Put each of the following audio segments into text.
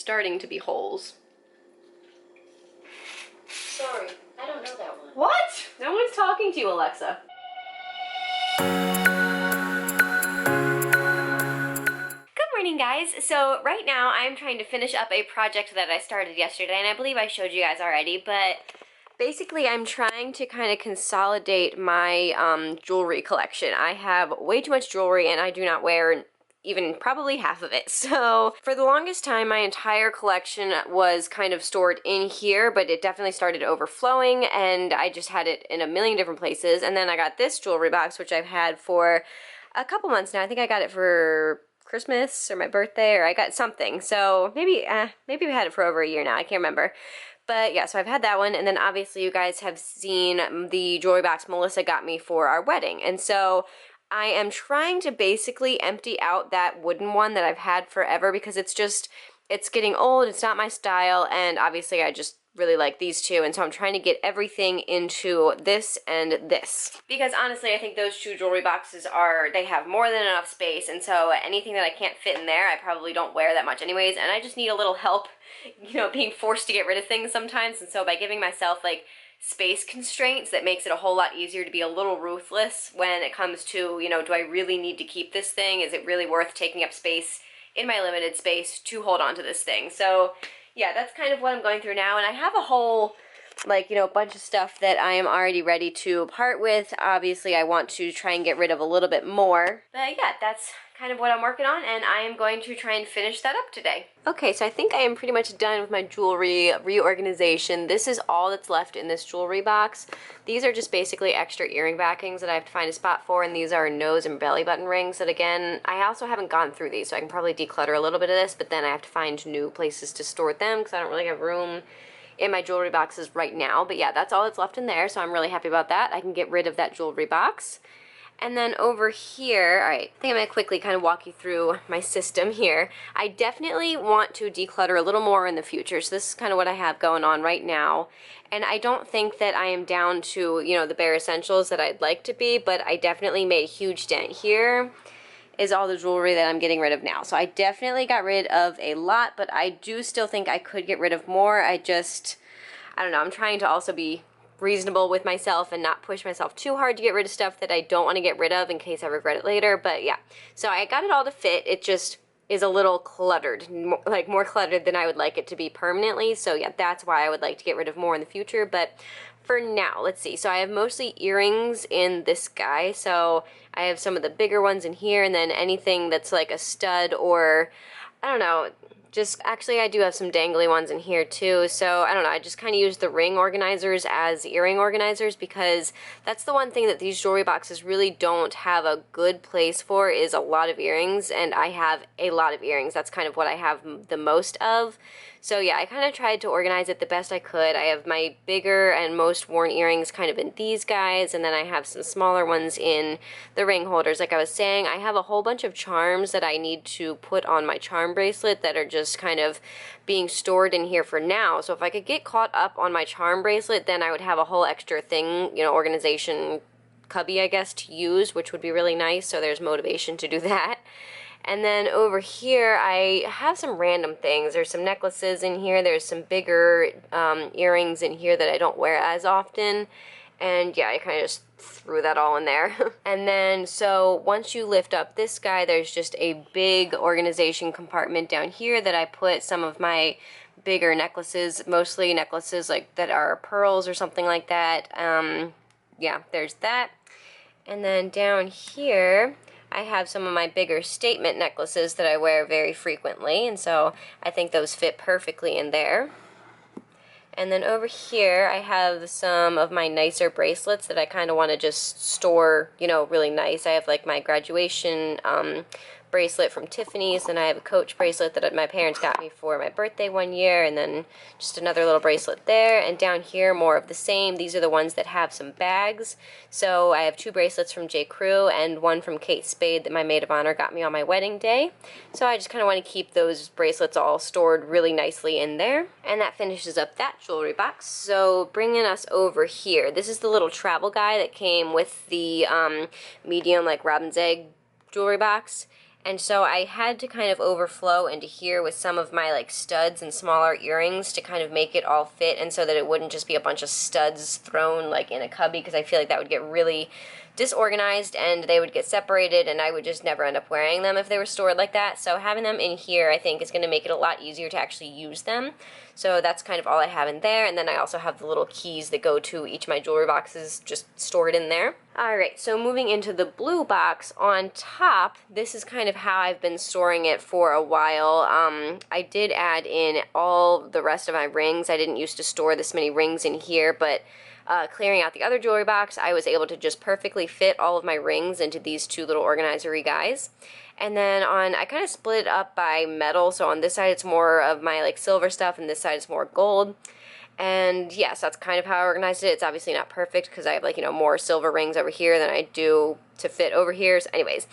starting to be holes. Sorry, I don't know that one. What? No one's talking to you, Alexa. Good morning, guys. So right now I'm trying to finish up a project that I started yesterday, and I believe I showed you guys already, but basically I'm trying to kind of consolidate my jewelry collection. I have way too much jewelry and I do not wear even probably half of it. So for the longest time, my entire collection was kind of stored in here, but it definitely started overflowing and I just had it in a million different places. And then I got this jewelry box, which I've had for a couple months now. I think I got it for Christmas or my birthday, or I got something. So maybe we had it for over a year now. I can't remember. But yeah, so I've had that one, and then obviously you guys have seen the jewelry box Melissa got me for our wedding. And so I am trying to basically empty out that wooden one that I've had forever because it's getting old, it's not my style, and obviously I just really like these two, and so I'm trying to get everything into this and this. Because honestly, I think those two jewelry boxes they have more than enough space, and so anything that I can't fit in there, I probably don't wear that much anyways, and I just need a little help, being forced to get rid of things sometimes, and so by giving myself, like, space constraints, that makes it a whole lot easier to be a little ruthless when it comes to, do I really need to keep this thing? Is it really worth taking up space in my limited space to hold on to this thing? So yeah, that's kind of what I'm going through now, and I have a whole, bunch of stuff that I am already ready to part with. Obviously, I want to try and get rid of a little bit more, but yeah, that's kind of what I'm working on, and I am going to try and finish that up today. Okay, so I think I am pretty much done with my jewelry reorganization. This is all that's left in this jewelry box. These are just basically extra earring backings that I have to find a spot for, and these are nose and belly button rings that, again, I also haven't gone through these, so I can probably declutter a little bit of this, but then I have to find new places to store them because I don't really have room in my jewelry boxes right now. But yeah, that's all that's left in there, so I'm really happy about that. I can get rid of that jewelry box. And then over here, all right, I think I'm gonna quickly kind of walk you through my system here. I definitely want to declutter a little more in the future, so this is kind of what I have going on right now. And I don't think that I am down to, the bare essentials that I'd like to be, but I definitely made a huge dent. Here is all the jewelry that I'm getting rid of now. So I definitely got rid of a lot, but I do still think I could get rid of more. I don't know, I'm trying to also be reasonable with myself and not push myself too hard to get rid of stuff that I don't want to get rid of in case I regret it later. But yeah, so I got it all to fit. It just is a little cluttered, more cluttered than I would like it to be permanently. So yeah, that's why I would like to get rid of more in the future. But for now, let's see. So I have mostly earrings in this guy. So I have some of the bigger ones in here, and then anything that's like a stud or, I don't know, actually I do have some dangly ones in here too, so I don't know, I just kind of use the ring organizers as earring organizers because that's the one thing that these jewelry boxes really don't have a good place for, is a lot of earrings, and I have a lot of earrings. That's kind of what I have the most of. So yeah, I kind of tried to organize it the best I could. I have my bigger and most worn earrings kind of in these guys, and then I have some smaller ones in the ring holders. Like I was saying, I have a whole bunch of charms that I need to put on my charm bracelet that are just kind of being stored in here for now. So if I could get caught up on my charm bracelet, then I would have a whole extra thing, organization cubby, I guess, to use, which would be really nice. So there's motivation to do that. And then over here, I have some random things. There's some necklaces in here. There's some bigger earrings in here that I don't wear as often. And yeah, I kind of just threw that all in there. And then, so once you lift up this guy, there's just a big organization compartment down here that I put some of my bigger necklaces, mostly necklaces like that are pearls or something like that. Yeah, there's that. And then down here, I have some of my bigger statement necklaces that I wear very frequently, and so I think those fit perfectly in there. And then over here, I have some of my nicer bracelets that I kind of want to just store, really nice. I have like my graduation bracelet from Tiffany's, and I have a Coach bracelet that my parents got me for my birthday one year, and then just another little bracelet there. And down here, more of the same. These are the ones that have some bags. So I have 2 bracelets from J. Crew and one from Kate Spade that my maid of honor got me on my wedding day. So I just kind of want to keep those bracelets all stored really nicely in there. And that finishes up that jewelry box. So bringing us over here, this is the little travel guy that came with the medium, like robin's egg jewelry box. And so I had to kind of overflow into here with some of my like studs and smaller earrings to kind of make it all fit, and so that it wouldn't just be a bunch of studs thrown like in a cubby, because I feel like that would get really disorganized and they would get separated and I would just never end up wearing them if they were stored like that. So having them in here I think is going to make it a lot easier to actually use them. So that's kind of all I have in there, and then I also have the little keys that go to each of my jewelry boxes just stored in there. Alright, so moving into the blue box on top, this is kind of how I've been storing it for a while. I did add in all the rest of my rings. I didn't used to store this many rings in here, but clearing out the other jewelry box, I was able to just perfectly fit all of my rings into these two little organizer-y guys. And then I kind of split it up by metal, so on this side it's more of my like silver stuff and this side is more gold. And yes, that's kind of how I organized it. It's obviously not perfect because I have like, you know, more silver rings over here than I do to fit over here. So anyways,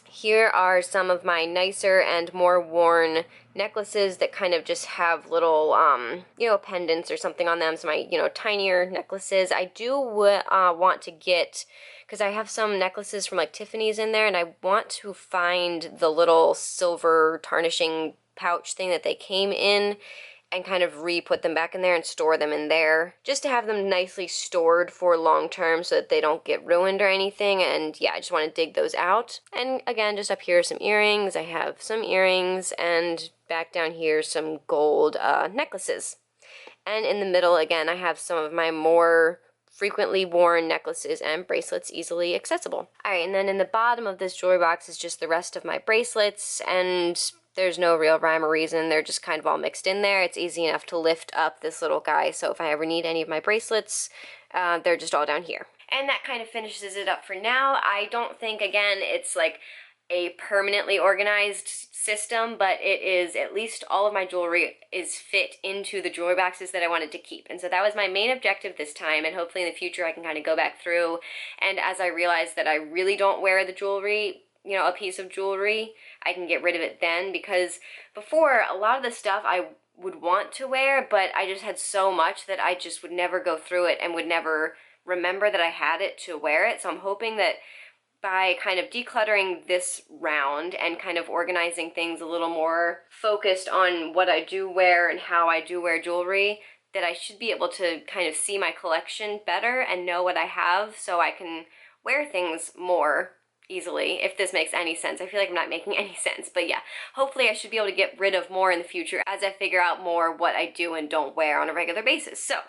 here are some of my nicer and more worn necklaces that kind of just have little, you know, pendants or something on them. So my, you know, tinier necklaces. I do want to get, because I have some necklaces from like Tiffany's in there, and I want to find the little silver tarnishing pouch thing that they came in and kind of re-put them back in there and store them in there, just to have them nicely stored for long term so that they don't get ruined or anything. And yeah, I just want to dig those out. And again, just up here some earrings. I have some earrings, and back down here some gold necklaces. And in the middle, again, I have some of my more frequently worn necklaces and bracelets, easily accessible. Alright, and then in the bottom of this jewelry box is just the rest of my bracelets, and there's no real rhyme or reason. They're just kind of all mixed in there. It's easy enough to lift up this little guy, so if I ever need any of my bracelets, they're just all down here. And that kind of finishes it up for now. I don't think, again, it's like a permanently organized system, but it is at least all of my jewelry is fit into the jewelry boxes that I wanted to keep. And so that was my main objective this time, and hopefully in the future I can kind of go back through, and as I realize that I really don't wear the jewelry, you know, a piece of jewelry, I can get rid of it then, because before, a lot of the stuff I would want to wear, but I just had so much that I just would never go through it and would never remember that I had it to wear it. So I'm hoping that by kind of decluttering this round and kind of organizing things a little more focused on what I do wear and how I do wear jewelry, that I should be able to kind of see my collection better and know what I have, so I can wear things more easily, if this makes any sense. I feel like I'm not making any sense, but yeah, hopefully I should be able to get rid of more in the future as I figure out more what I do and don't wear on a regular basis. So,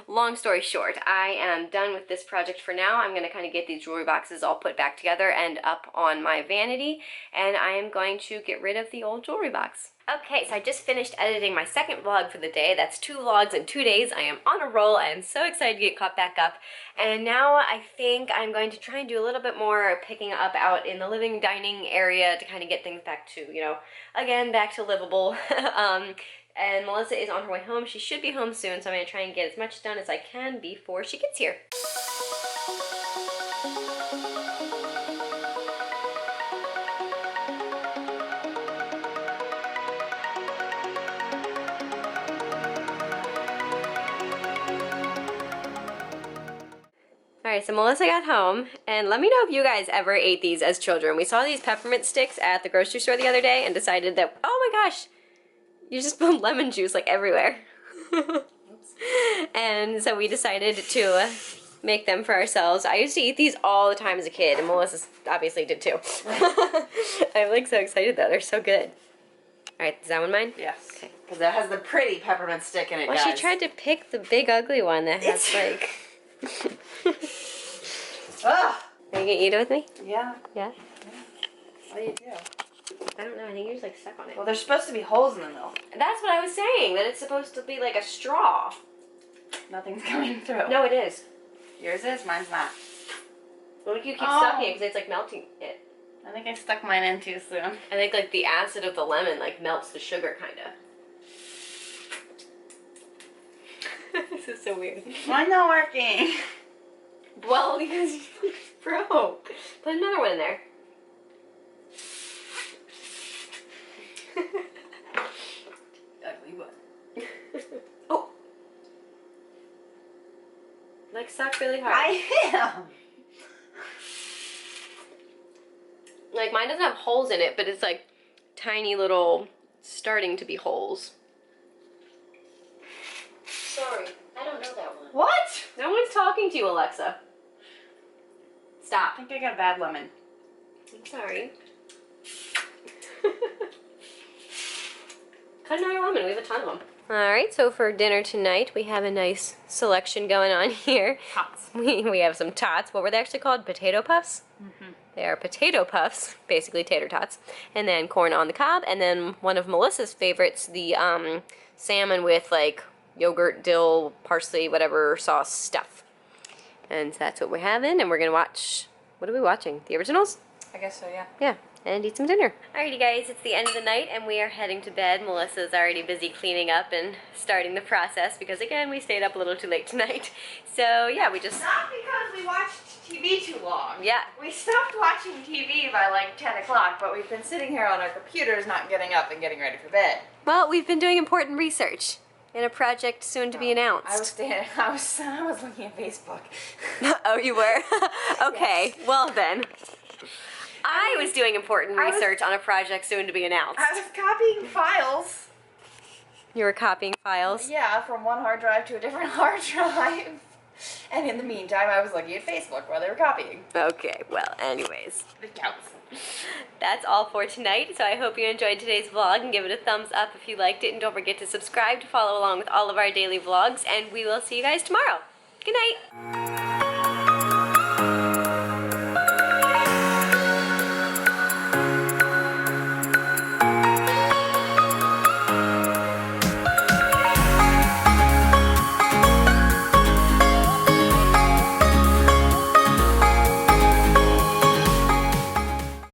long story short, I am done with this project for now. I'm going to kind of get these jewelry boxes all put back together and up on my vanity, and I am going to get rid of the old jewelry box. Okay, so I just finished editing my second vlog for the day. That's 2 vlogs in 2 days. I am on a roll. I am so excited to get caught back up. And now I think I'm going to try and do a little bit more picking up out in the living dining area to kind of get things back to, you know, again, back to livable. And Melissa is on her way home. She should be home soon, so I'm going to try and get as much done as I can before she gets here. Alright, so Melissa got home, and let me know if you guys ever ate these as children. We saw these peppermint sticks at the grocery store the other day and decided that, oh my gosh, you just put lemon juice like everywhere. And so we decided to make them for ourselves. I used to eat these all the time as a kid, and Melissa obviously did too. I'm like so excited though, they're so good. Alright, is that one mine? Yes. Okay. Because it has the pretty peppermint stick in it, Well, guys. she tried to pick the big ugly one that has like... Ugh. Are you gonna eat it with me? Yeah. Yeah? What do you do? I don't know, I think you're just like stuck on it. Well, there's supposed to be holes in the milk. That's what I was saying, that it's supposed to be like a straw. Nothing's coming through. No, it is. Yours is, mine's not. Well, you keep stucking it because it's like melting it. I think I stuck mine in too soon. I think like the acid of the lemon like melts the sugar kinda. This is so weird. Mine's not working. Well, because you broke. Put another one in there. Ugly one. Oh. Like suck really hard. I am. Like, mine doesn't have holes in it, but it's like tiny little, starting to be holes. Sorry, I don't know that one. What? No one's talking to you, Alexa. Stop. I think I got a bad lemon. I'm sorry. Cut another lemon. We have a ton of them. Alright, so for dinner tonight, we have a nice selection going on here. Tots. We have some tots. What were they actually called? Potato puffs? Mm-hmm. They are potato puffs, basically tater tots. And then corn on the cob. And then one of Melissa's favorites, the salmon with like yogurt, dill, parsley, whatever sauce stuff. And so that's what we're having. And we're going to watch, what are we watching? The originals? I guess so, yeah. Yeah, and eat some dinner. Alrighty guys, it's the end of the night and we are heading to bed. Melissa's already busy cleaning up and starting the process because again, we stayed up a little too late tonight. So yeah, we just... Not because we watched TV too long. Yeah. We stopped watching TV by like 10 o'clock, but we've been sitting here on our computers not getting up and getting ready for bed. Well, we've been doing important research in a project soon to be announced. I was looking at Facebook. Oh, you were? Okay, yes. Well then. I was doing important research on a project soon to be announced. I was copying files. You were copying files? Yeah, from one hard drive to a different hard drive. And in the meantime, I was looking at Facebook while they were copying. Okay, well, anyways. It counts. That's all for tonight, so I hope you enjoyed today's vlog and give it a thumbs up if you liked it, and don't forget to subscribe to follow along with all of our daily vlogs, and we will see you guys tomorrow. Good night!